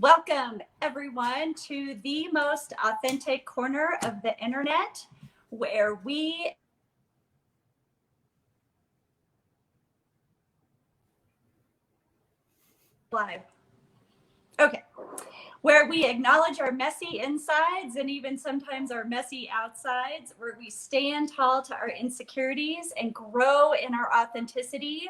Welcome, everyone, to the most authentic corner of the internet where we live. Okay. Where we acknowledge our messy insides and even sometimes our messy outsides, where we stand tall to our insecurities and grow in our authenticity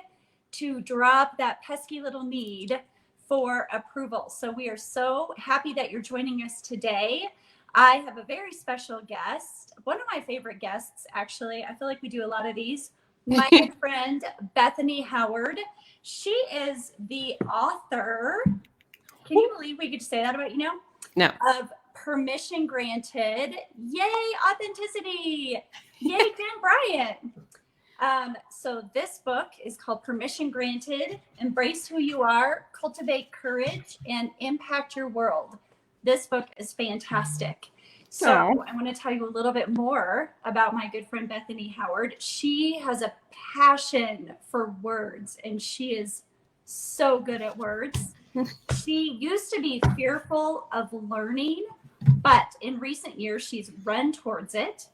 to drop that pesky little need for approval. So we are so happy that you're joining us today. I have a very special guest, one of my favorite guests, actually. I feel like we do a lot of these. My good friend, Bethany Howard. She is the author. Can you believe we could say that about you now? No. Of Permission Granted. Yay, authenticity. Yay, Dan Bryant. So this book is called Permission Granted. Embrace who you are, cultivate courage, and impact your world. This book is fantastic. So I want to tell you a little bit more about my good friend Bethany Howard. She has a passion for words, and she is so good at words. She used to be fearful of learning, but in recent years, she's run towards it.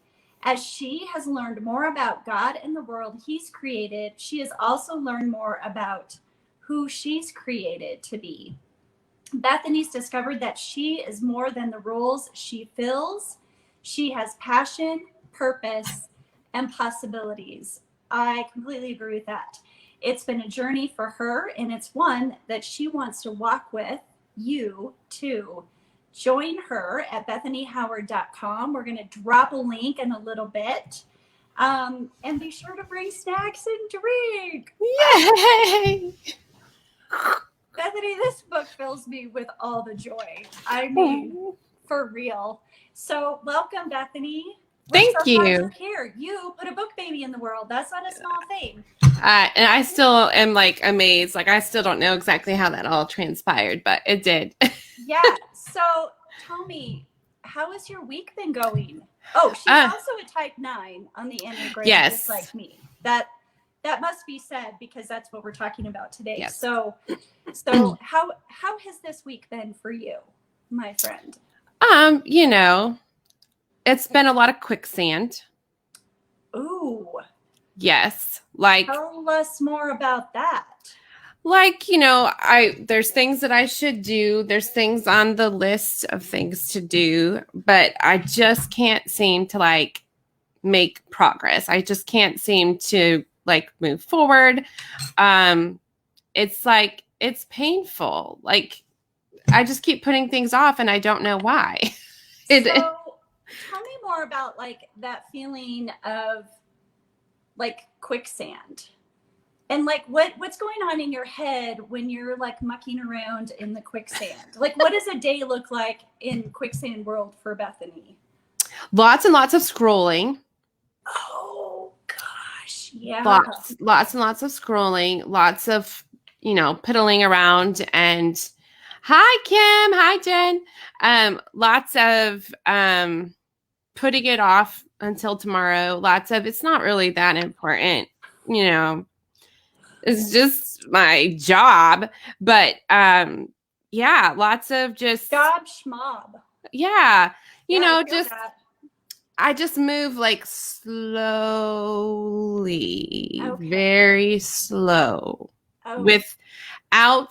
As she has learned more about God and the world he's created, she has also learned more about who she's created to be. Bethany's discovered that she is more than the roles she fills. She has passion, purpose, and possibilities. I completely agree with that. It's been a journey for her, and it's one that she wants to walk with you too. Join her at bethanyhoward.com. We're going to drop a link in a little bit. And be sure to bring snacks and drink. Yay! Bethany, this book fills me with all the joy. I mean, for real. So welcome, Bethany. Thank you. You're here. You put a book baby in the world. That's not a small thing. And I still am amazed. I still don't know exactly how that all transpired, but it did. Yeah. So tell me, how has your week been going? Oh, she's also a type 9 on the Enneagram, yes. Just like me. That must be said because that's what we're talking about today. Yes. So how has this week been for you, my friend? It's been a lot of quicksand. Ooh. Yes. Tell us more about that. There's things that I should do. There's things on the list of things to do, but I just can't seem to make progress. I just can't seem to move forward. It's painful. I just keep putting things off and I don't know why. So tell me more about that feeling of quicksand. And what's going on in your head when you're mucking around in the quicksand? What does a day look like in quicksand world for Bethany? Lots and lots of scrolling. Oh gosh, yeah. Lots and lots of scrolling. Lots of piddling around. And hi Kim, hi Jen. Lots of putting it off until tomorrow. Lots of it's not really that important. It's just my job, but lots of just job schmob. Yeah, I just move slowly, very slow, without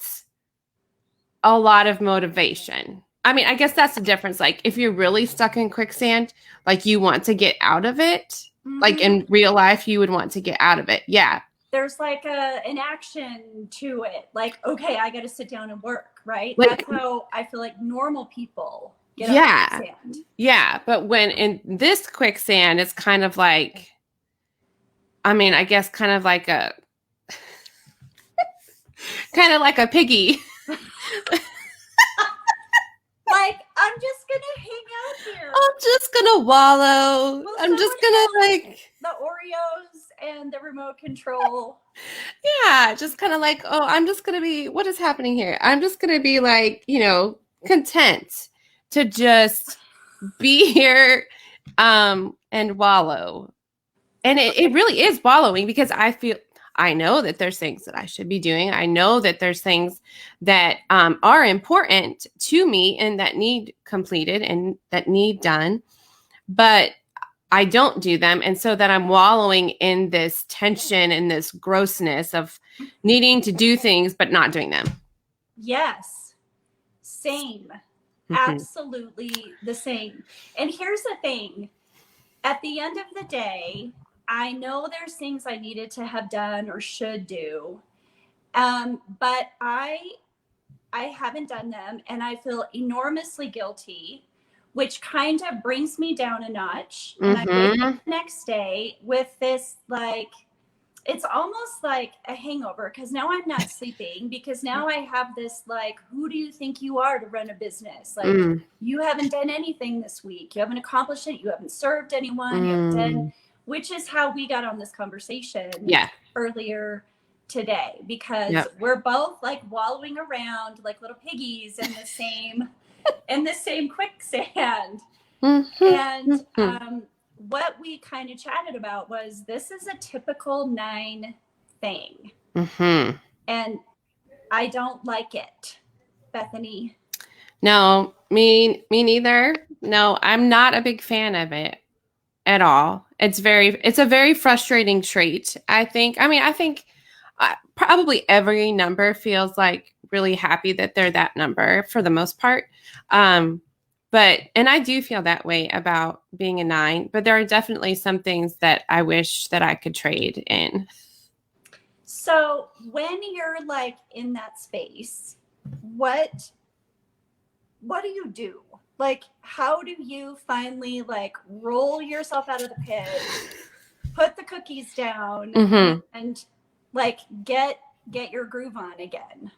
a lot of motivation. I mean, I guess that's the difference. If you're really stuck in quicksand, you want to get out of it. Mm-hmm. In real life, you would want to get out of it. Yeah. There's an action to it. Okay, I got to sit down and work, right? That's how I feel normal people get out of quicksand. Yeah, but when in this quicksand, it's kind of I guess kind of like a piggy. I'm just gonna hang out here. I'm just gonna wallow. I'm just gonna the Oreos and the remote control. Yeah, just kind of I'm just gonna be. What is happening here? I'm just gonna be content to just be here, and wallow. And it really is wallowing because I I know that there's things that I should be doing. I know that there's things that are important to me and that need completed and that need done, but I don't do them. And so that I'm wallowing in this tension and this grossness of needing to do things, but not doing them. Yes. Same. Absolutely the same. And here's the thing. At the end of the day, I know there's things I needed to have done or should do. But I haven't done them, and I feel enormously guilty, which kind of brings me down a notch. And I wake up the next day with this, like, it's almost like a hangover, because now I'm not sleeping, because now I have this, like, who do you think you are to run a business? Like, you haven't done anything this week. You haven't accomplished it. You haven't served anyone. You haven't done, which is how we got on this conversation earlier today, because we're both like wallowing around like little piggies in the same quicksand. And what we kind of chatted about was, this is a typical 9 thing. And I don't like it, Bethany. No, me neither. No, I'm not a big fan of it at all. It's a very frustrating trait. I think probably every number feels like really happy that they're that number for the most part. And I do feel that way about being a 9, but there are definitely some things that I wish that I could trade in. So when you're like in that space, what do you do? Like, how do you finally like roll yourself out of the pit, put the cookies down, and like get your groove on again?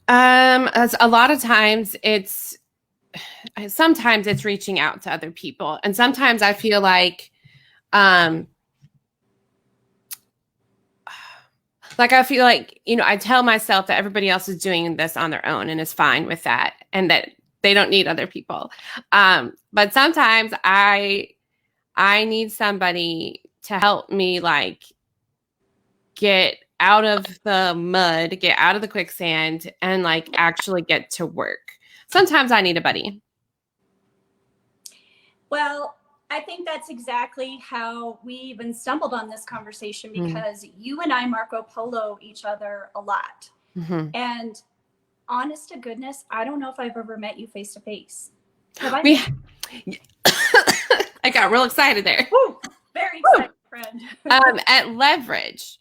As a lot of times sometimes it's reaching out to other people, and sometimes I feel like I feel like, I tell myself that everybody else is doing this on their own and is fine with that, and that they don't need other people. But sometimes I need somebody to help me, like, get out of the mud, get out of the quicksand, and like actually get to work. Sometimes I need a buddy. Well, I think that's exactly how we even stumbled on this conversation, because you and I Marco Polo each other a lot. And honest to goodness, I don't know if I've ever met you face to face. Have I? I got real excited there. Woo, very excited, friend. At Leverage.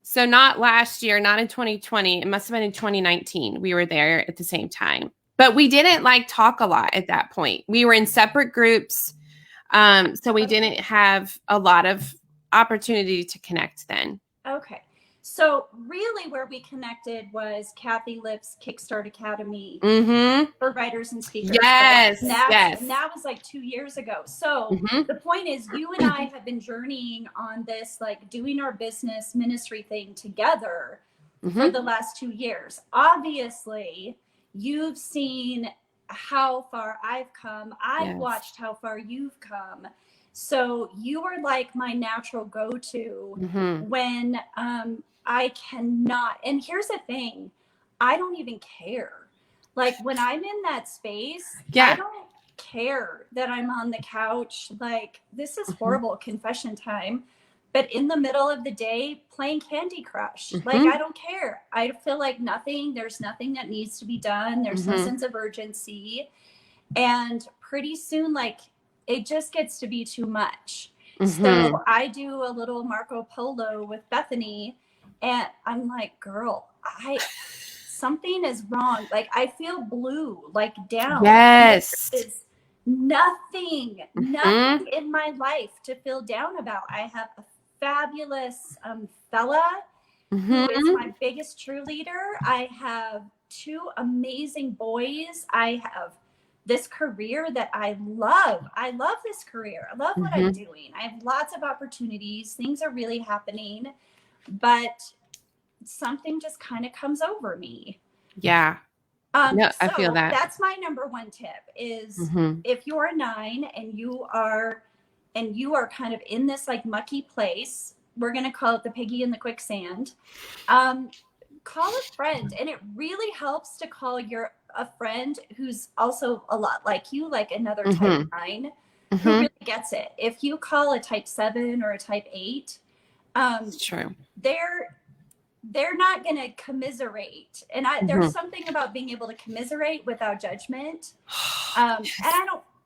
So not last year, not in 2020. It must have been in 2019. We were there at the same time. But we didn't like talk a lot at that point. We were in separate groups. So we didn't have a lot of opportunity to connect then. Okay. So really where we connected was Kathy Lipp's Kickstart Academy for writers and speakers. Yes. And that was like 2 years ago. So the point is, you and I have been journeying on this, like, doing our business ministry thing together for the last 2 years. Obviously, you've seen how far I've come. I've watched how far you've come. So you are like my natural go-to when I cannot. And here's the thing, I don't even care. Like, when I'm in that space, I don't care that I'm on the couch. Like, this is horrible confession time, but in the middle of the day playing Candy Crush, like, I don't care. I feel like there's nothing that needs to be done. There's no sense of urgency. And pretty soon, like, it just gets to be too much. So I do a little Marco Polo with Bethany, and I'm like, girl, something is wrong. Like, I feel blue, like down. Yes. It's nothing in my life to feel down about. I have a fabulous fella who is my biggest cheerleader. I have 2 amazing boys. I have this career that I love. I love this career. I love what I'm doing. I have lots of opportunities. Things are really happening, but something just kind of comes over me. Yeah. No, I feel that. That's my number 1 tip is if you're a 9 and you are kind of in this like mucky place, we're going to call it the piggy in the quicksand. Call a friend, and it really helps to call a friend who's also a lot like you, like another type 9, who really gets it. If you call a type 7 or a type 8, it's true. They're not going to commiserate. And there's something about being able to commiserate without judgment. And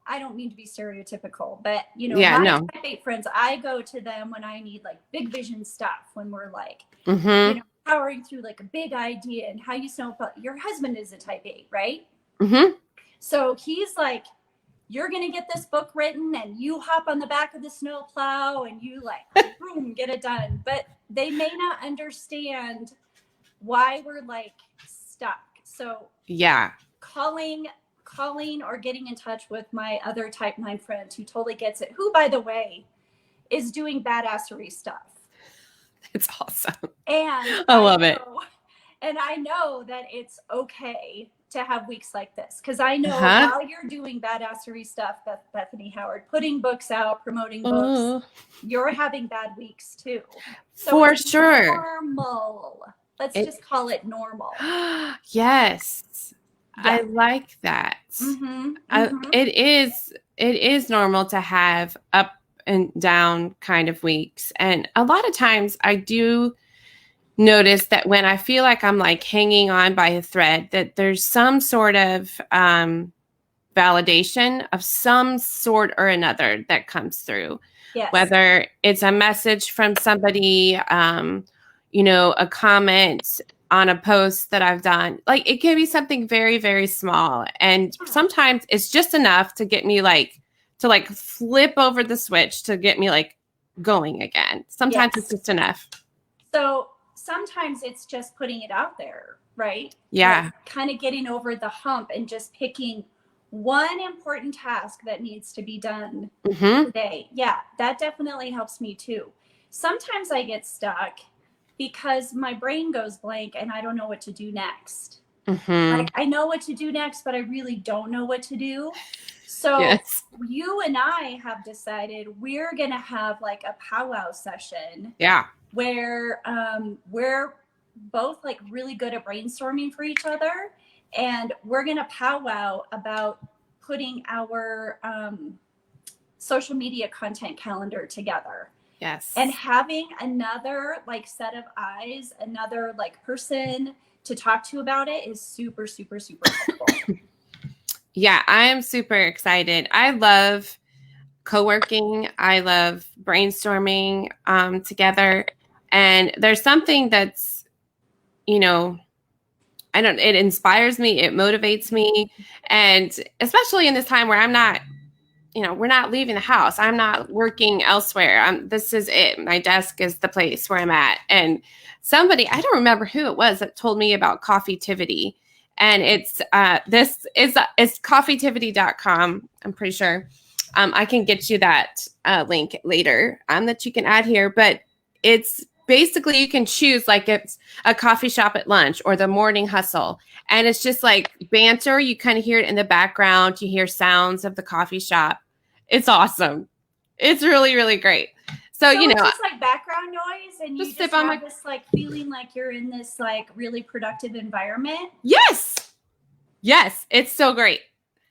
I don't mean to be stereotypical, but my type 8 friends, I go to them when I need like big vision stuff, when we're like, powering through like a big idea and how you your husband is a type 8, right? So he's like, you're going to get this book written, and you hop on the back of the snow plow and you like, boom, get it done. But they may not understand why we're like stuck. So calling or getting in touch with my other type 9 friend who totally gets it, who, by the way, is doing badassery stuff. It's awesome. And I love it. And I know that it's okay to have weeks like this, because I know while you're doing badassery stuff, Bethany Howard, putting books out, promoting books, you're having bad weeks too. So for sure. Normal. Let's just call it normal. Yes. Yeah. I like that. It is normal to have up and down kind of weeks. And a lot of times I do notice that when I feel like I'm like hanging on by a thread, that there's some sort of validation of some sort or another that comes through. Yes. Whether it's a message from somebody, a comment on a post that I've done. Like, it can be something very, very small. And sometimes it's just enough to get me to flip over the switch to get me like going again. Sometimes it's just enough. So sometimes it's just putting it out there, right? Yeah. Like kind of getting over the hump and just picking one important task that needs to be done today. Yeah, that definitely helps me too. Sometimes I get stuck because my brain goes blank and I don't know what to do next. Like, I know what to do next, but I really don't know what to do. So you and I have decided we're going to have like a powwow session. Yeah. Where we're both like really good at brainstorming for each other, and we're gonna powwow about putting our social media content calendar together. Yes. And having another like set of eyes, another like person to talk to about it is super, super, super helpful. Yeah, I am super excited. I love co-working. I love brainstorming together. And there's something that's, it inspires me. It motivates me. And especially in this time where I'm not, we're not leaving the house. I'm not working elsewhere. This is it. My desk is the place where I'm at. And somebody, I don't remember who it was, that told me about Coffeetivity. And it's coffeetivity.com. I'm pretty sure. I can get you that link later that you can add here. But it's basically, you can choose like it's a coffee shop at lunch or the morning hustle. And it's just like banter. You kind of hear it in the background. You hear sounds of the coffee shop. It's awesome. It's really, really great. So it's just like background noise, and you just have this like feeling like you're in this like really productive environment. Yes. It's so great.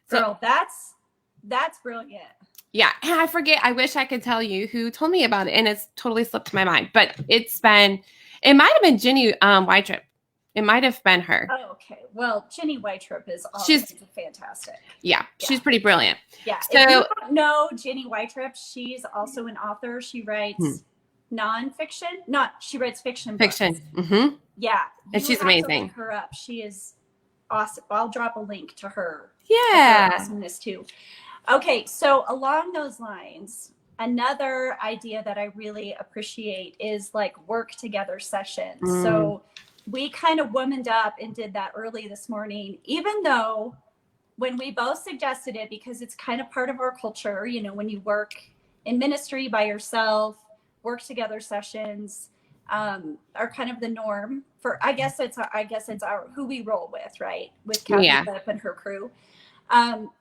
Girl, that's brilliant. Yeah. And I forget, I wish I could tell you who told me about it, and it's totally slipped my mind, but it might have been Jenny Whitetrip. It might have been her. Oh, okay. Well, Jenny Whitetrip is she's fantastic. Yeah, she's pretty brilliant. Yeah. So, if you don't know Jenny Whitetrip, she's also an author. She writes nonfiction. She writes fiction books. Fiction. Yeah. And she's amazing. Look her up. She is awesome. I'll drop a link to her. Yeah. Her awesomeness too. Okay, so along those lines, another idea that I really appreciate is like work together sessions. So we kind of womaned up and did that early this morning, even though when we both suggested it, because it's kind of part of our culture, when you work in ministry by yourself, work together sessions are kind of the norm for, I guess it's our who we roll with, right? With Kathy Phillip and her crew.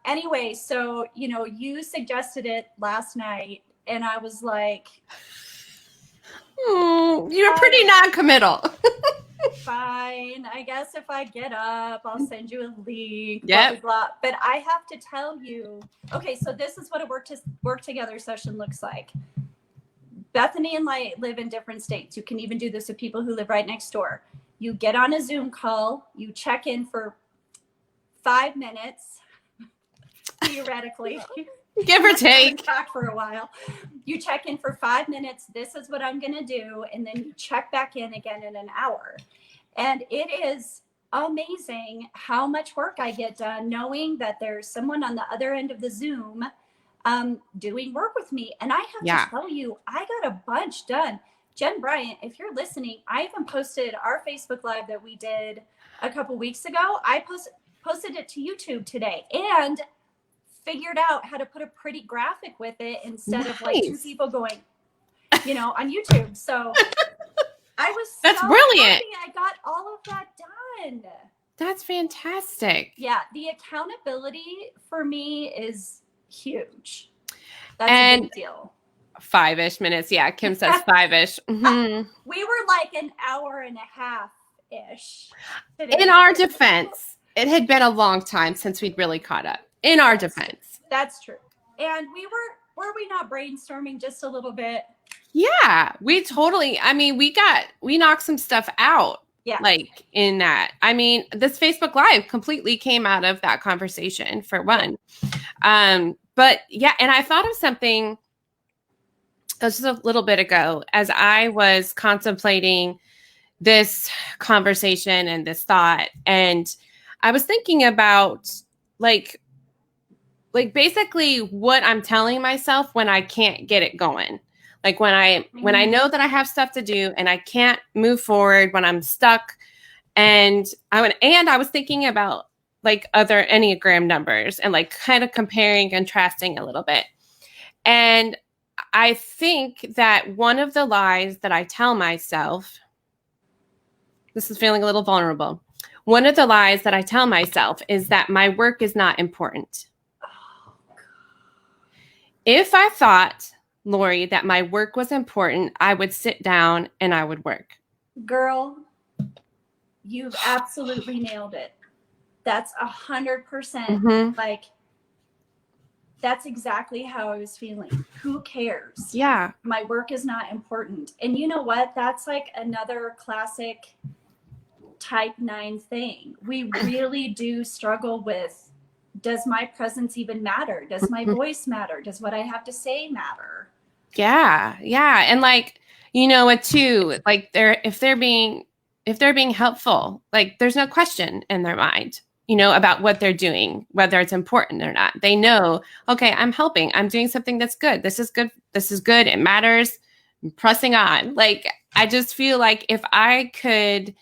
Anyway, so, you suggested it last night, and I was like, You're pretty non-committal. Fine. I guess if I get up, I'll send you a link. Yep. Blah, blah, blah. But I have to tell you, okay, so this is what a work together session looks like. Bethany and I live in different states. You can even do this with people who live right next door. You get on a Zoom call, you check in for 5 minutes, theoretically. Give or take. Talk for a while. You check in for 5 minutes. This is what I'm going to do. And then you check back in again in an hour. And it is amazing how much work I get done knowing that there's someone on the other end of the Zoom doing work with me. And I have to tell you, I got a bunch done. Jen Bryant, if you're listening, I even posted our Facebook Live that we did a couple weeks ago. I posted it to YouTube today and figured out how to put a pretty graphic with it instead of like 2 people going, on YouTube. So I was That's brilliant. happy I got all of that done. That's fantastic. Yeah, the accountability for me is huge. That's a big deal. 5-ish minutes. Yeah, Kim says 5-ish. Mm-hmm. We were like an hour and a half-ish. In our defense, it had been a long time since we'd really caught up. In our defense. That's true. And were we not brainstorming just a little bit? Yeah, we totally, we knocked some stuff out. Yeah. Like in that. This Facebook Live completely came out of that conversation for one. But yeah, and I thought of something just a little bit ago as I was contemplating this conversation and this thought. And I was thinking about like basically what I'm telling myself when I can't get it going. Like when I know that I have stuff to do and I can't move forward, when I'm stuck. And I was thinking about like other Enneagram numbers and like kind of comparing, contrasting a little bit. And I think that one of the lies that I tell myself, this is feeling a little vulnerable. One of the lies that I tell myself is that my work is not important. If I thought, Lori, that my work was important, I would sit down and I would work. Girl, you've absolutely nailed it. That's 100%. Like, that's exactly how I was feeling. Who cares? Yeah. My work is not important. And you know what? That's like another classic type 9 thing. We really do struggle with, does my presence even matter? Does my voice matter? Does what I have to say matter? Yeah. Yeah. And like, what too, like if they're being helpful, like there's no question in their mind, about what they're doing, whether it's important or not. They know, okay, I'm helping. I'm doing something that's good. This is good. This is good. It matters. I'm pressing on. Like, I just feel like if I could,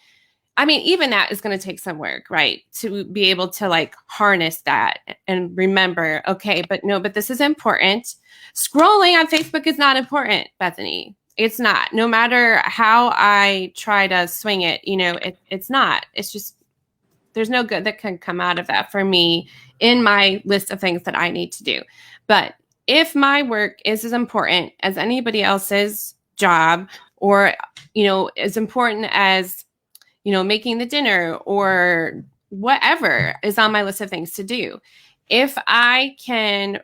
even that is going to take some work, right? To be able to like harness that and remember, okay, but this is important. Scrolling on Facebook is not important, Bethany. It's not. No matter how I try to swing it, it's not. It's just, there's no good that can come out of that for me in my list of things that I need to do. But if my work is as important as anybody else's job or, as important as, making the dinner or whatever is on my list of things to do, if I can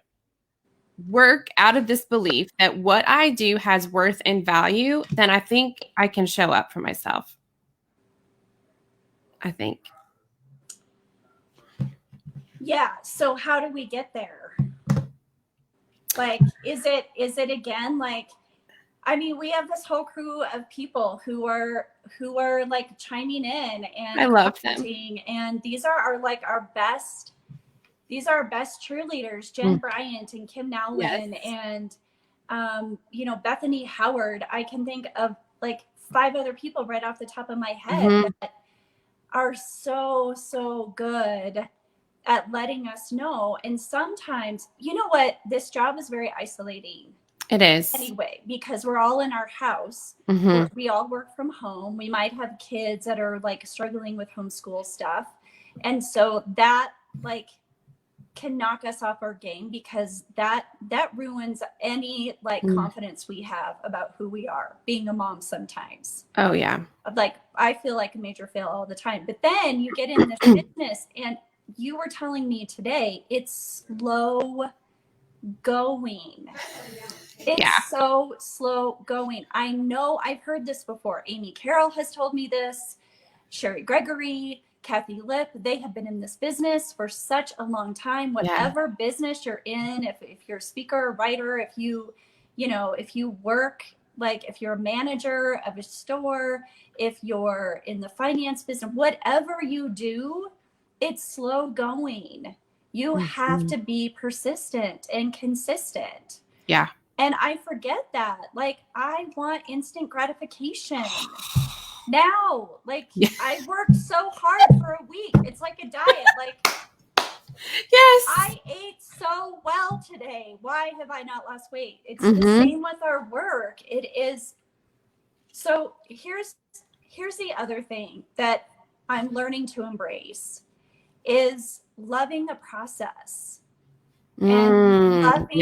work out of this belief that what I do has worth and value, then I think I can show up for myself. I think. Yeah. So how do we get there? Like, is it again, like, we have this whole crew of people who are like chiming in and I love them. And these are our best cheerleaders, Jen Bryant and Kim Nowlin, and Bethany Howard. I can think of like 5 other people right off the top of my head that are so good at letting us know. And sometimes, this job is very isolating. It is. Anyway, because we're all in our house. We all work from home. We might have kids that are like struggling with homeschool stuff. And so that like can knock us off our game, because that ruins any like confidence we have about who we are being a mom sometimes. Oh yeah. Like I feel like a major fail all the time. But then you get in this business, and you were telling me today it's slow going. It's so slow going. I know I've heard this before. Amy Carroll has told me this. Sherry Gregory, Kathy Lip, they have been in this business for such a long time. Whatever business you're in, if you're a speaker, a writer, if you work, like if you're a manager of a store, if you're in the finance business, whatever you do, it's slow going. You have to be persistent and consistent. Yeah. And I forget that. Like, I want instant gratification now. Like, I worked so hard for a week. It's like a diet. Like, yes, I ate so well today. Why have I not lost weight? It's the same with our work. It is. So here's the other thing that I'm learning to embrace is loving the process. And loving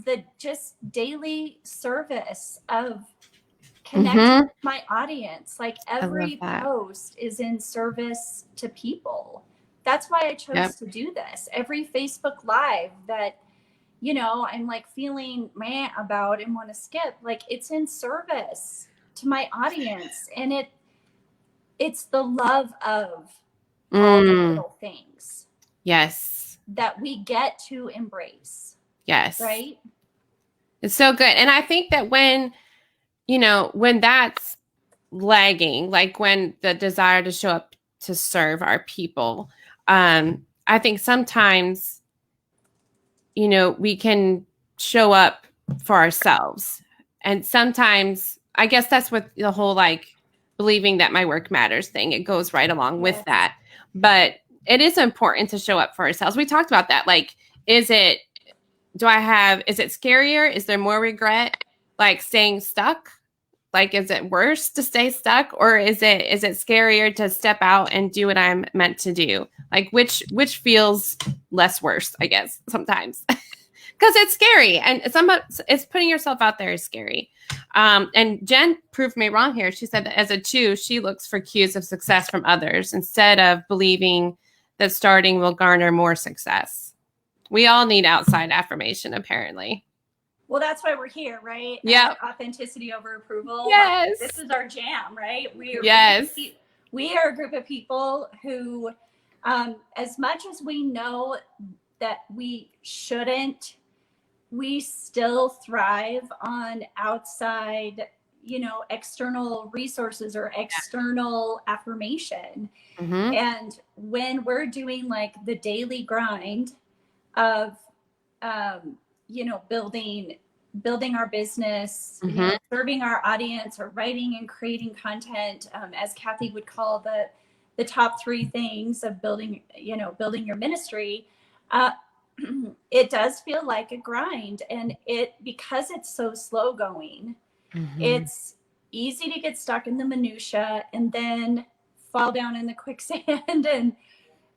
the just daily service of connecting with my audience. Like every post is in service to people. That's why I chose to do this. Every Facebook Live that, I'm like feeling meh about and want to skip, like it's in service to my audience. And it's the love of all the little things. Yes. That we get to embrace. Yes. Right? It's so good. And I think that when that's lagging, like when the desire to show up to serve our people, I think sometimes, we can show up for ourselves. And sometimes, I guess that's what the whole like believing that my work matters thing, it goes right along with that. But it is important to show up for ourselves. We talked about that. Like, is it scarier? Is there more regret? Like staying stuck? Like, is it worse to stay stuck? Or is it scarier to step out and do what I'm meant to do? Like which feels less worse, I guess, sometimes. Because it's scary. And it's putting yourself out there is scary. And Jen proved me wrong here. She said that as a 2, she looks for cues of success from others instead of believing that starting will garner more success. We all need outside affirmation, apparently. Well, that's why we're here, right? Yeah. Authenticity over approval. Yes. This is our jam, right? We are a group of people who, as much as we know that we shouldn't, we still thrive on outside, external resources or external affirmation. And when we're doing like the daily grind of, building our business, serving our audience, or writing and creating content, as Kathy would call the top 3 things of building your ministry, it does feel like a grind. And because it's so slow going, it's easy to get stuck in the minutia and then fall down in the quicksand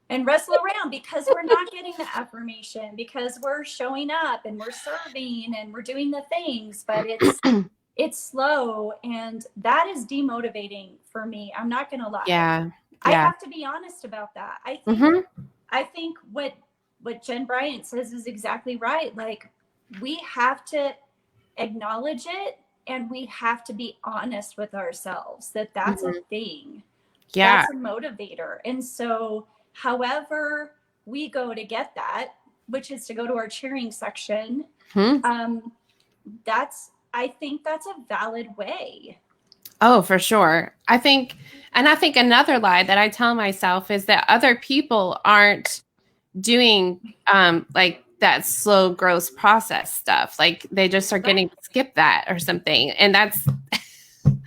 and wrestle around because we're not getting the affirmation, because we're showing up and we're serving and we're doing the things, but it's slow, and that is demotivating for me. I'm not going to lie. Yeah. I have to be honest about that. I think what Jen Bryant says is exactly right. Like, we have to acknowledge it, and we have to be honest with ourselves that that's a thing. Yeah. That's a motivator. And so however we go to get that, which is to go to our cheering section, I think that's a valid way. Oh, for sure. I think another lie that I tell myself is that other people aren't doing like that slow growth process stuff. Like they just are getting to skip that or something. And that's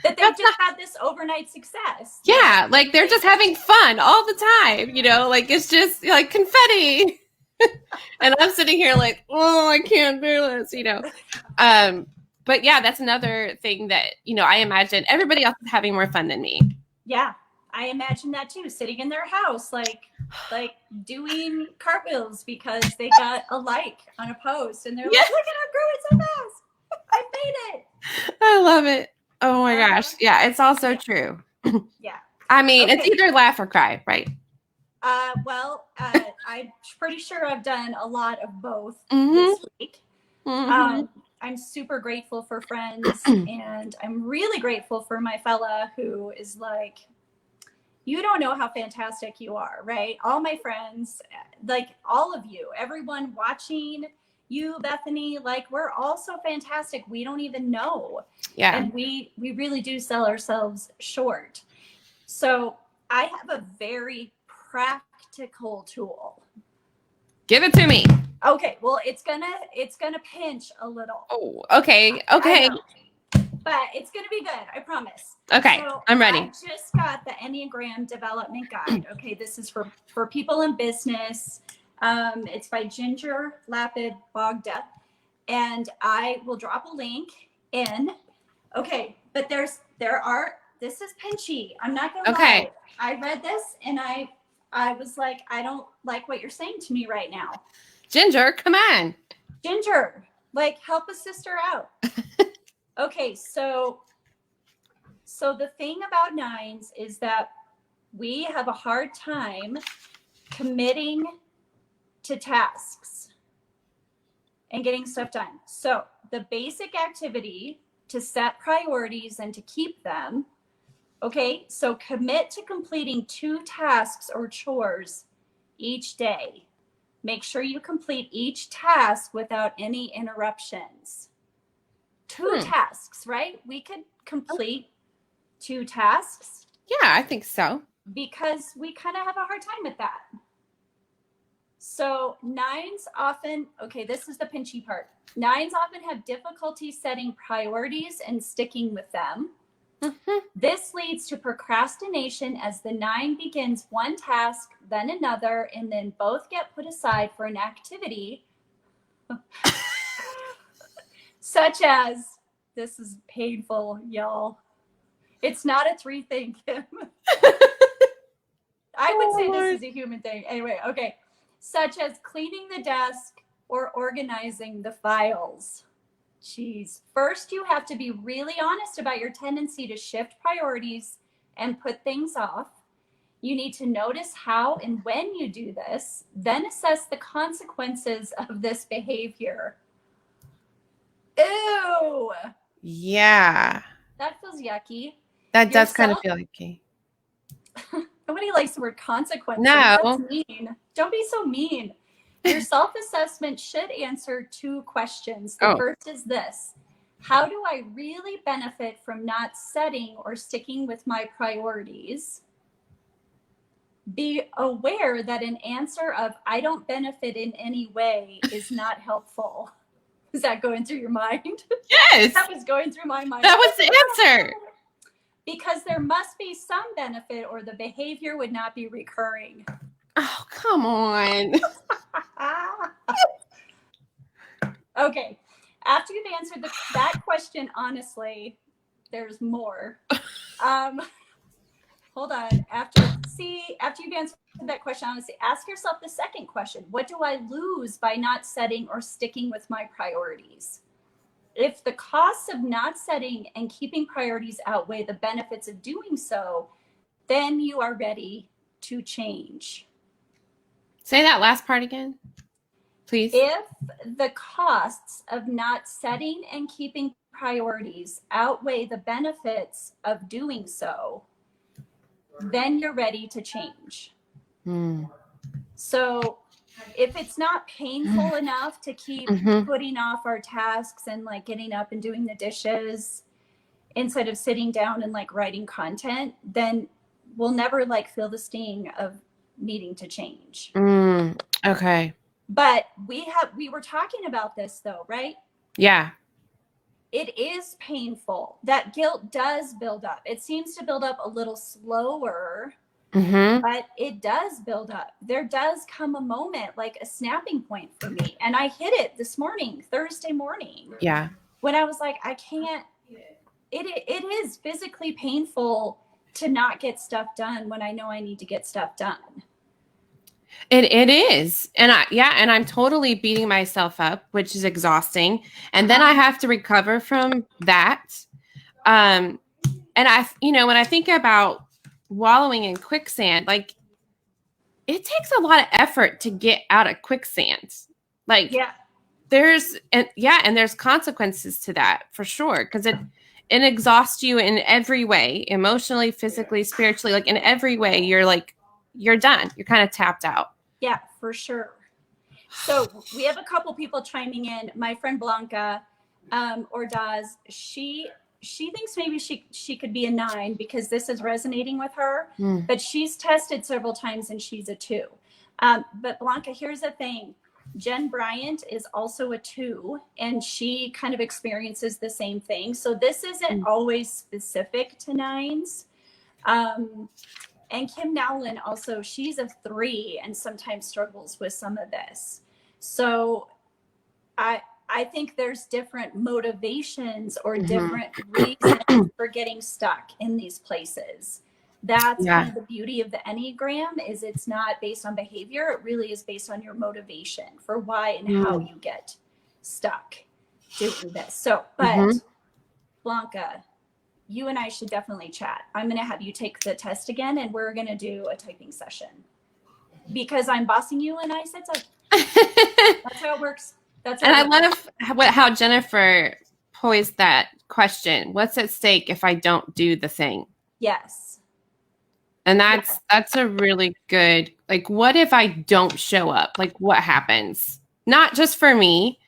that they just had this overnight success. Yeah, like they're just having fun all the time, like it's just like confetti. And I'm sitting here like, oh, I can't do this, But yeah, that's another thing that, I imagine everybody else is having more fun than me. Yeah, I imagine that too, sitting in their house, like like doing cartwheels because they got a like on a post and they're like, look at I'm growing so fast. I made it. I love it. Oh my gosh. Yeah, it's also true. Yeah. I mean, it's either laugh or cry, right? Well, I'm pretty sure I've done a lot of both this week. I'm super grateful for friends, and I'm really grateful for my fella who is like, you don't know how fantastic you are, right? All my friends, like all of you, everyone watching, you, Bethany, like we're all so fantastic. We don't even know. Yeah. And we really do sell ourselves short. So I have a very practical tool. Give it to me. Okay, well, it's gonna pinch a little. Oh, okay. Okay. But it's gonna be good, I promise. Okay, so I'm ready. I just got the Enneagram Development Guide. Okay, this is for people in business. It's by Ginger Lapid Bogda, and I will drop a link in. Okay, but this is pinchy. I'm not gonna lie. I read this and I was like, I don't like what you're saying to me right now. Ginger, come on. Ginger, like help a sister out. Okay, so the thing about 9's is that we have a hard time committing to tasks and getting stuff done. So the basic activity to set priorities and to keep them. Okay, so commit to completing 2 tasks or chores each day. Make sure you complete each task without any interruptions. 2 tasks, right? We could complete 2 tasks. Yeah, I think so. Because we kind of have a hard time with that. So 9's often, okay, this is the pinchy part. 9's often have difficulty setting priorities and sticking with them. This leads to procrastination as the 9 begins one task, then another, and then both get put aside for an activity such as, this is painful, y'all. It's not a 3 thing, Kim. I would say this is a human thing. Anyway, okay. Such as cleaning the desk or organizing the files. Jeez. First, you have to be really honest about your tendency to shift priorities and put things off. You need to notice how and when you do this, then assess the consequences of this behavior. Ew. Yeah. That feels yucky. That does kind of feel yucky. Nobody likes the word consequences. No. That's mean. Don't be so mean. Your self-assessment should answer 2 questions. The first is this: how do I really benefit from not setting or sticking with my priorities? Be aware that an answer of I don't benefit in any way is not helpful. Is that going through your mind? Yes. That was going through my mind. That was the answer. Because there must be some benefit or the behavior would not be recurring. Oh, come on. Okay. After you've answered that question honestly, there's more. Hold on. After you've answered that question honestly, ask yourself the second question. What do I lose by not setting or sticking with my priorities? If the costs of not setting and keeping priorities outweigh the benefits of doing so, then you are ready to change. Say that last part again, please. If the costs of not setting and keeping priorities outweigh the benefits of doing so, then you're ready to change. So if it's not painful enough to keep putting off our tasks and like getting up and doing the dishes instead of sitting down and like writing content, then we'll never like feel the sting of needing to change. Okay. But we were talking about this though, right? Yeah. It is painful. That guilt does build up. It seems to build up a little slower, but it does build up. There does come a moment, like a snapping point for me. And I hit it this morning, Thursday morning. Yeah. When I was like, I can't, it is physically painful to not get stuff done when I know I need to get stuff done. It is. And I'm totally beating myself up, which is exhausting. And then I have to recover from that. And when I think about wallowing in quicksand, like it takes a lot of effort to get out of quicksand. Like there's consequences to that for sure. Cause it exhausts you in every way, emotionally, physically, spiritually, like in every way. You're done. You're kind of tapped out. Yeah, for sure. So we have a couple people chiming in. My friend Blanca, Ordaz, she thinks maybe she could be a 9 because this is resonating with her, but she's tested several times and she's a 2. But Blanca, here's the thing. Jen Bryant is also a 2 and she kind of experiences the same thing. So this isn't always specific to 9s. And Kim Nowlin also, she's a 3 and sometimes struggles with some of this. So I think there's different motivations or different reasons for getting stuck in these places. That's kind of the beauty of the Enneagram is it's not based on behavior. It really is based on your motivation for why and how you get stuck doing this. So, but Blanca, you and I should definitely chat. I'm going to have you take the test again and we're going to do a typing session because I'm bossing you and I said so. That's how it works. I love how Jennifer posed that question. What's at stake if I don't do the thing? Yes. And that's a really good, like, what if I don't show up? Like, what happens? Not just for me,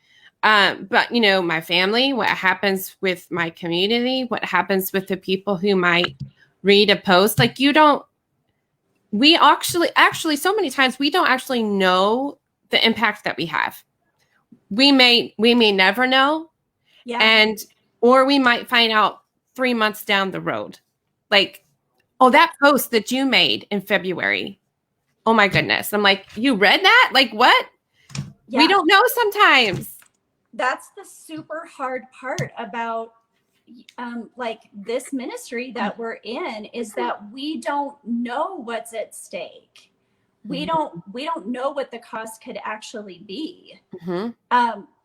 but, my family, what happens with my community, what happens with the people who might read a post. Like, we actually, so many times we don't actually know the impact that we have. We may never know. Yeah. Or we might find out 3 months down the road. Like, oh, that post that you made in February. Oh my goodness. I'm like, you read that? Like what? Yeah. We don't know sometimes. That's the super hard part about like this ministry that we're in is that we don't know what's at stake. We don't know what the cost could actually be.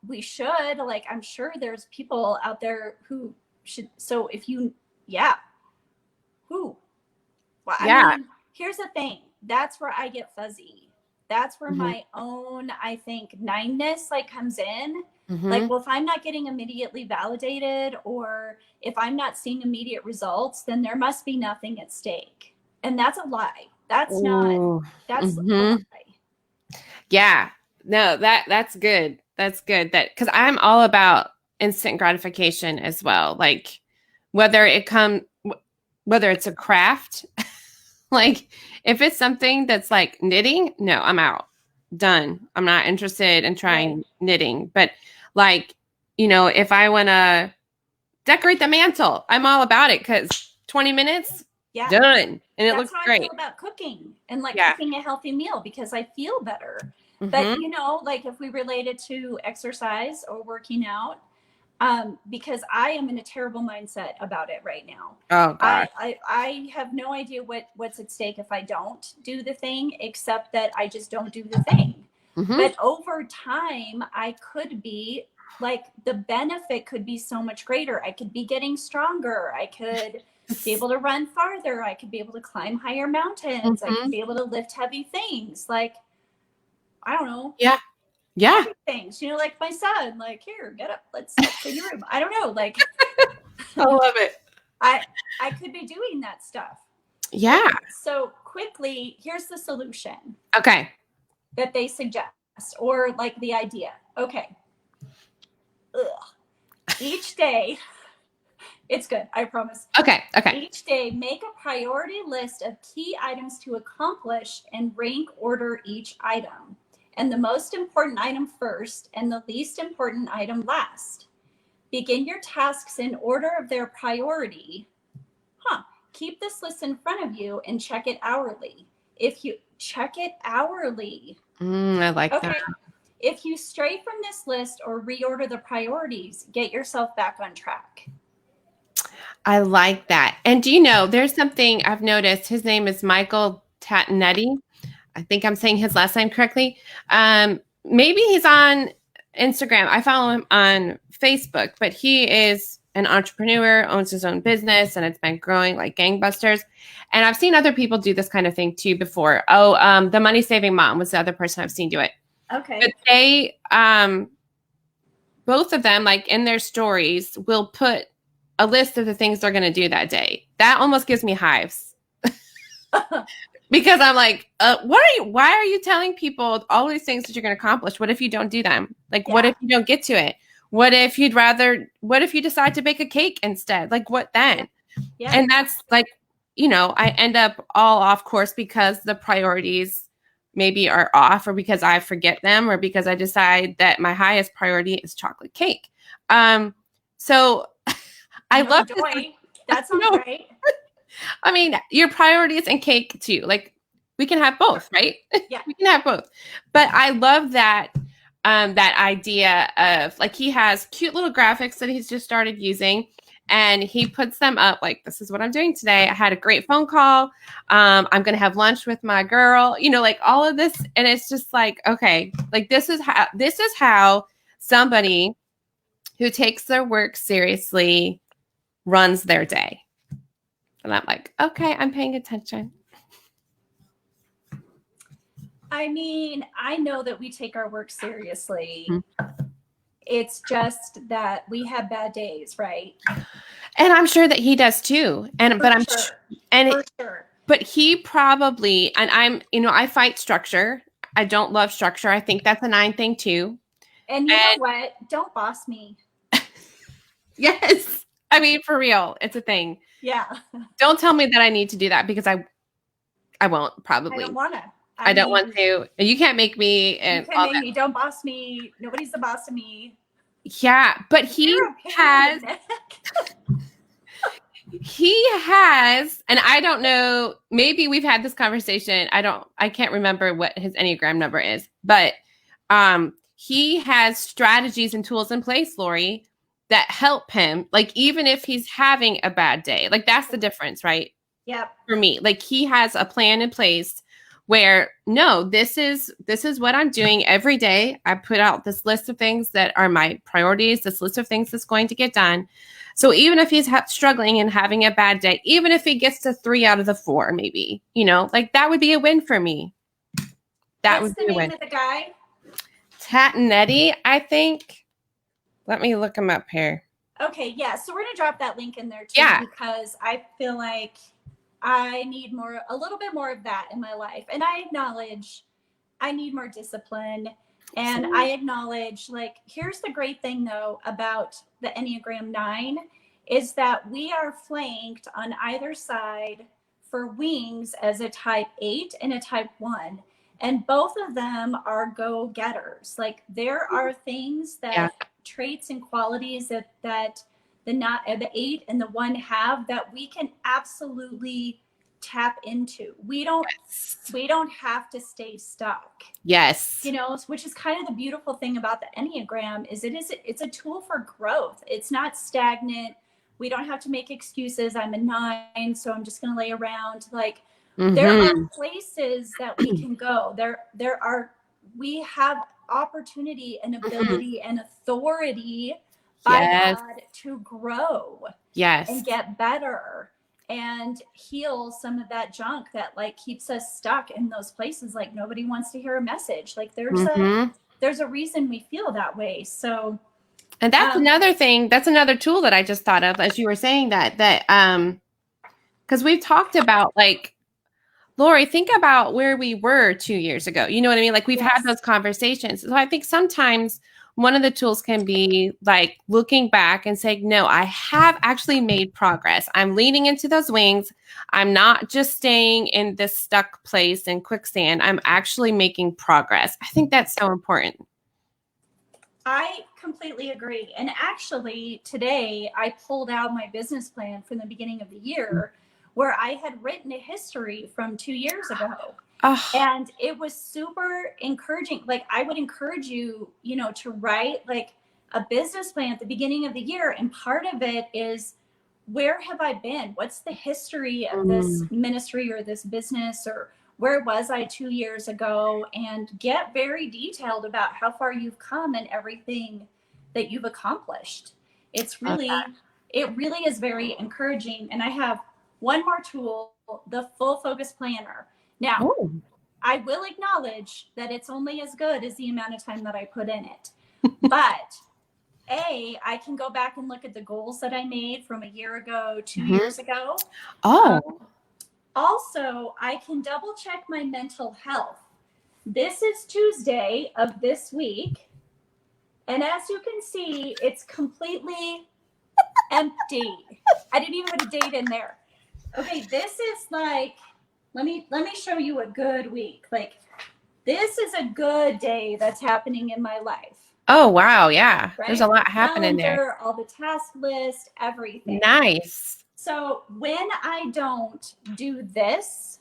We should, like, I'm sure there's people out there who should. So if you, who? Well, I mean, here's the thing. That's where I get fuzzy. That's where my own, I think, 9ness like comes in. Like, well, if I'm not getting immediately validated or if I'm not seeing immediate results, then there must be nothing at stake. And that's a lie. That's a lie. Yeah, no, that's good. That's good. That because I'm all about instant gratification as well. Like whether it's a craft, like if it's something that's like knitting, no, I'm out. Done. I'm not interested in trying knitting. But like, if I want to decorate the mantle, I'm all about it because 20 minutes, done. And it looks great. That's how I feel about cooking and like cooking a healthy meal because I feel better. But, like if we relate it to exercise or working out, because I am in a terrible mindset about it right now. Oh, God. I have no idea what's at stake if I don't do the thing, except that I just don't do the thing. But over time, I could be like the benefit could be so much greater. I could be getting stronger. I could be able to run farther. I could be able to climb higher mountains. I could be able to lift heavy things. Like, I don't know. Yeah. Things, like my son, like, here, get up, let's clean your room. I don't know. Like, I love it. I could be doing that stuff. Yeah. So quickly, here's the solution. Okay. That they suggest, or like the idea. Okay. Each day, it's good. I promise. Okay. Each day, make a priority list of key items to accomplish and rank order each item. And the most important item first and the least important item last. Begin your tasks in order of their priority. Keep this list in front of you and check it hourly. If you check it hourly. I like that. If you stray from this list or reorder the priorities, get yourself back on track. I like that. And do you know, there's something I've noticed. His name is Michael Tatnetti. I think I'm saying his last name correctly. Maybe he's on Instagram. I follow him on Facebook, but he is an entrepreneur, owns his own business, and it's been growing like gangbusters. And I've seen other people do this kind of thing too before. The Money Saving Mom was the other person I've seen do it. Okay. But they, both of them, like in their stories, will put a list of the things they're going to do that day. That almost gives me hives. Because I'm like, why are you telling people all these things that you're going to accomplish? What if you don't do them? Like, what if you don't get to it? What if you decide to bake a cake instead? Like, what then? Yeah. And that's like, I end up all off course because the priorities maybe are off, or because I forget them, or because I decide that my highest priority is chocolate cake. So I love joy. That sounds great. I mean, your priorities and cake too. Like, we can have both, right? Yeah, we can have both. But I love that that idea of, like, he has cute little graphics that he's just started using, and he puts them up like, this is what I'm doing today. I had a great phone call. I'm going to have lunch with my girl. Like all of this, and it's just like, okay, like this is how somebody who takes their work seriously runs their day. And I'm like, okay, I'm paying attention. I mean, I know that we take our work seriously. Mm-hmm. It's just that we have bad days, right? And I'm sure that he does too. But he probably, and I fight structure. I don't love structure. I think that's a 9 thing too. And you know what? Don't boss me. Yes. I mean, for real, it's a thing. Yeah. Don't tell me that I need to do that, because I won't probably. I don't want to. I don't want to. You can't make me. And you can't make me. Don't boss me. Nobody's the boss of me. Yeah, but he has. He has, and I don't know, maybe we've had this conversation. I can't remember what his Enneagram number is, but he has strategies and tools in place, Lori, that help him. Like, even if he's having a bad day, like, that's the difference, right? Yep. For me, like, he has a plan in place where, no, this is what I'm doing every day. I put out this list of things that are my priorities, this list of things that's going to get done. So even if he's struggling and having a bad day, even if he gets to 3 out of the 4, maybe, like, that would be a win for me. That would be a win. What's the name of the guy? Tatnetti, I think. Let me look him up here. Okay, yeah. So we're going to drop that link in there too, because I feel like I need a little bit more of that in my life. And I acknowledge I need more discipline. And I acknowledge, like, here's the great thing though about the Enneagram 9 is that we are flanked on either side for wings as a type 8 and a type 1. And both of them are go-getters. Like, there are things that traits and qualities that the 8 and the 1 have that we can absolutely tap into. We don't have to stay stuck. Yes. Which is kind of the beautiful thing about the Enneagram is it's a tool for growth. It's not stagnant. We don't have to make excuses. I'm a 9, so I'm just going to lay around. Like, there are places that we can go. We have opportunity and ability and authority by God to grow. Yes. And get better and heal some of that junk that, like, keeps us stuck in those places. Like, nobody wants to hear a message. Like, there's a reason we feel that way. So, and that's another thing. That's another tool that I just thought of as you were saying that because we've talked about, like, Lori, think about where we were 2 years ago. You know what I mean? Like, we've had those conversations. So I think sometimes one of the tools can be, like, looking back and saying, no, I have actually made progress. I'm leaning into those wings. I'm not just staying in this stuck place in quicksand. I'm actually making progress. I think that's so important. I completely agree. And actually, today I pulled out my business plan from the beginning of the year where I had written a history from 2 years ago. And it was super encouraging. Like, I would encourage you, to write, like, a business plan at the beginning of the year. And part of it is, where have I been? What's the history of this ministry or this business? Or where was I 2 years ago, and get very detailed about how far you've come and everything that you've accomplished. It really is very encouraging. And I have one more tool, the full focus planner. Now, I will acknowledge that it's only as good as the amount of time that I put in it. But I can go back and look at the goals that I made from a year ago, 2 years ago. Also, I can double check my mental health. This is Tuesday of this week. And as you can see, it's completely empty. I didn't even put a date in there. Okay, this is like, let me show you a good week. Like, this is a good day that's happening in my life. Oh, wow. Yeah. Right? There's a lot happening there. All the task list, everything. Nice. So when I don't do this,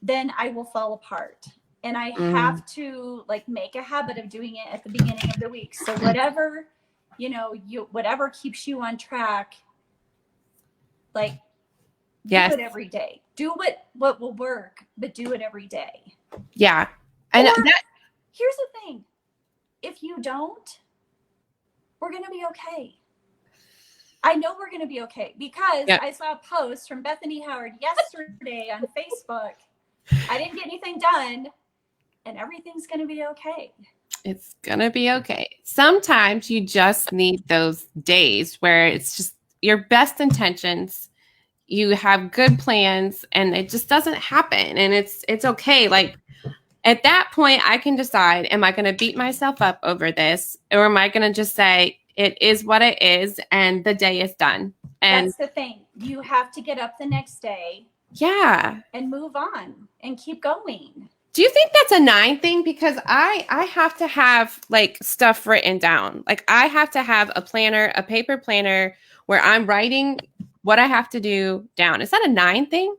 then I will fall apart. And I have to like make a habit of doing it at the beginning of the week. So whatever, whatever keeps you on track, like do it every day. Do what will work, but do it every day. Yeah. And here's the thing. If you don't, we're going to be okay. I know we're going to be okay because I saw a post from Bethany Howard yesterday on Facebook. I didn't get anything done, and everything's going to be okay. It's going to be okay. Sometimes you just need those days where it's just your best intentions. You have good plans and it just doesn't happen, and it's okay. Like, at that point, I can decide, am I going to beat myself up over this? Or am I going to just say, it is what it is, and the day is done? And that's the thing. You have to get up the next day. Yeah. And move on and keep going. Do you think that's a 9 thing? Because I have to have like stuff written down. Like I have to have a planner, a paper planner where I'm writing what I have to do down. Is that a 9 thing?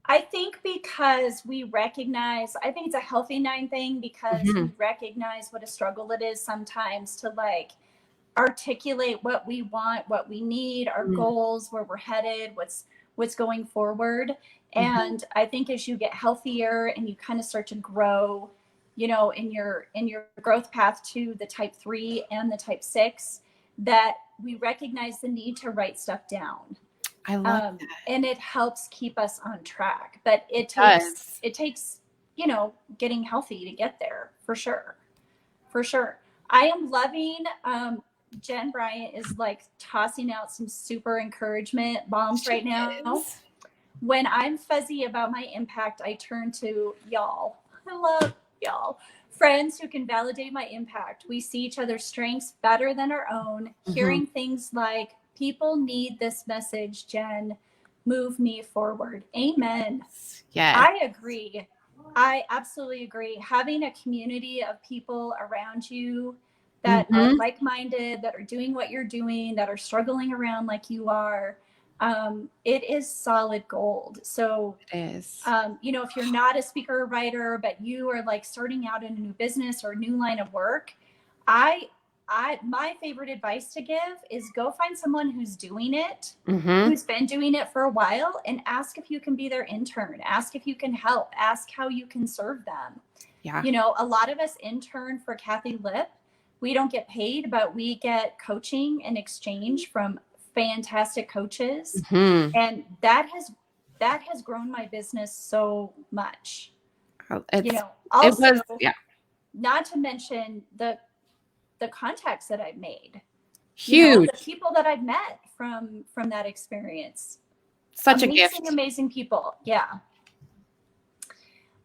I think because we recognize, I think it's a healthy 9 thing because we recognize what a struggle it is sometimes to like articulate what we want, what we need, our goals, where we're headed, what's going forward. And I think as you get healthier and you kind of start to grow, in your growth path to the type 3 and the type 6, that we recognize the need to write stuff down. I love that. And it helps keep us on track, but it takes, getting healthy to get there for sure. I am loving, Jen Bryant is like tossing out some super encouragement bombs right now. When I'm fuzzy about my impact, I turn to y'all. I love y'all. Friends who can validate my impact. We see each other's strengths better than our own. Hearing things like, people need this message, Jen. Move me forward. Amen. Yeah. I agree. I absolutely agree. Having a community of people around you that are like-minded, that are doing what you're doing, that are struggling around like you are, it is solid gold. So it is. If you're not a speaker or writer, but you are like starting out in a new business or a new line of work, my favorite advice to give is go find someone who's doing it, who's been doing it for a while, and ask if you can be their intern. Ask if you can help. Ask how you can serve them. Yeah. A lot of us intern for Kathy Lip. We don't get paid, but we get coaching in exchange from fantastic coaches. And that has grown my business so much. Also, not to mention the contacts that I've made. Huge. The people that I've met from that experience. Such a gift. Amazing people. Yeah.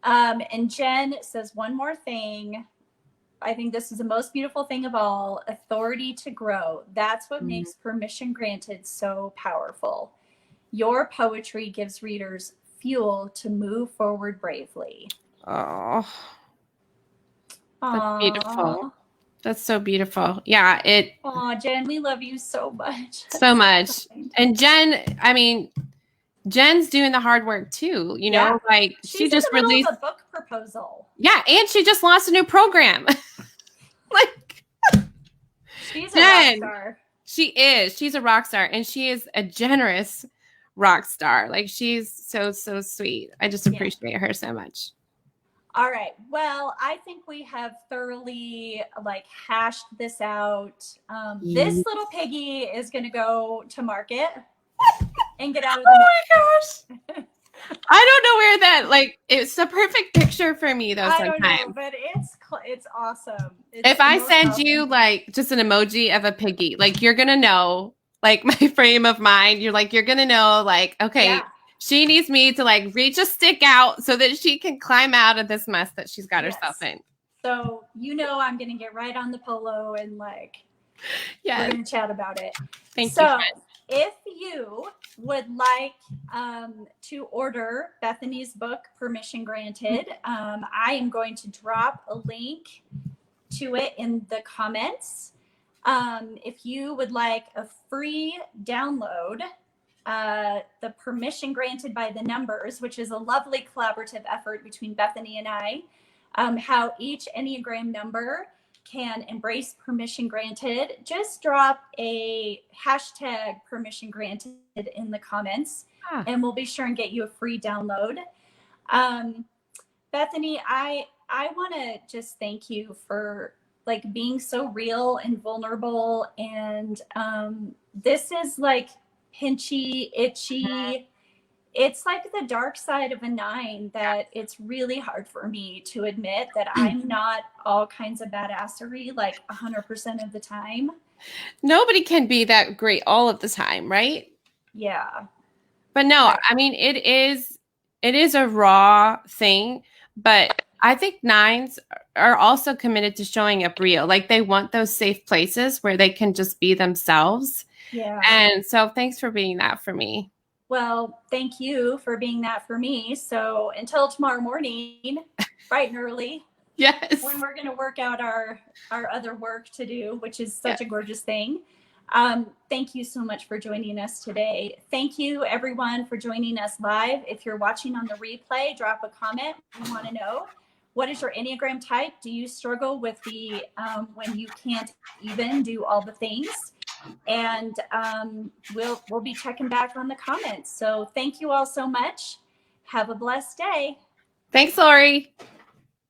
And Jen says one more thing. I think this is the most beautiful thing of all, authority to grow. That's what makes Permission Granted so powerful. Your poetry gives readers fuel to move forward bravely. Oh, that's beautiful. That's so beautiful. Yeah. Jen, we love you so much. So much. And Jen's doing the hard work too. Like she just released a book proposal. Yeah. And she just launched a new program. Like she's a rock star. She is. She's a rock star, and she is a generous rock star. Like she's so sweet. I just appreciate her so much. All right. Well, I think we have thoroughly like hashed this out. This little piggy is going to go to market and get out of the Oh my gosh. I don't know where that, like, it's the perfect picture for me though sometimes. I don't know, but it's awesome. If I send you like just an emoji of a piggy, like you're going to know, like my frame of mind, you're going to know like, okay, she needs me to like reach a stick out so that she can climb out of this mess that she's got herself in. So, I'm going to get right on the polo and like, we're going to chat about it. Thank you. Friend. If you would like to order Bethany's book, Permission Granted, I am going to drop a link to it in the comments. If you would like a free download, the Permission Granted by the Numbers, which is a lovely collaborative effort between Bethany and I, how each Enneagram number can embrace permission granted, just drop a hashtag permission granted in the comments, and we'll be sure and get you a free download. Bethany, I want to just thank you for like being so real and vulnerable, and this is like pinchy, itchy. It's like the dark side of a 9 that it's really hard for me to admit that I'm not all kinds of badassery like 100% of the time. Nobody can be that great all of the time, right? Yeah. But no, I mean, it is a raw thing, but I think 9s are also committed to showing up real. Like they want those safe places where they can just be themselves. Yeah. And so thanks for being that for me. Well, thank you for being that for me. So until tomorrow morning, bright and early. Yes. When we're going to work out our other work to do, which is such a gorgeous thing. Thank you so much for joining us today. Thank you everyone for joining us live. If you're watching on the replay, drop a comment. We want to know, what is your Enneagram type? Do you struggle with the when you can't even do all the things? And we'll be checking back on the comments. So thank you all so much. Have a blessed day. Thanks, Lori.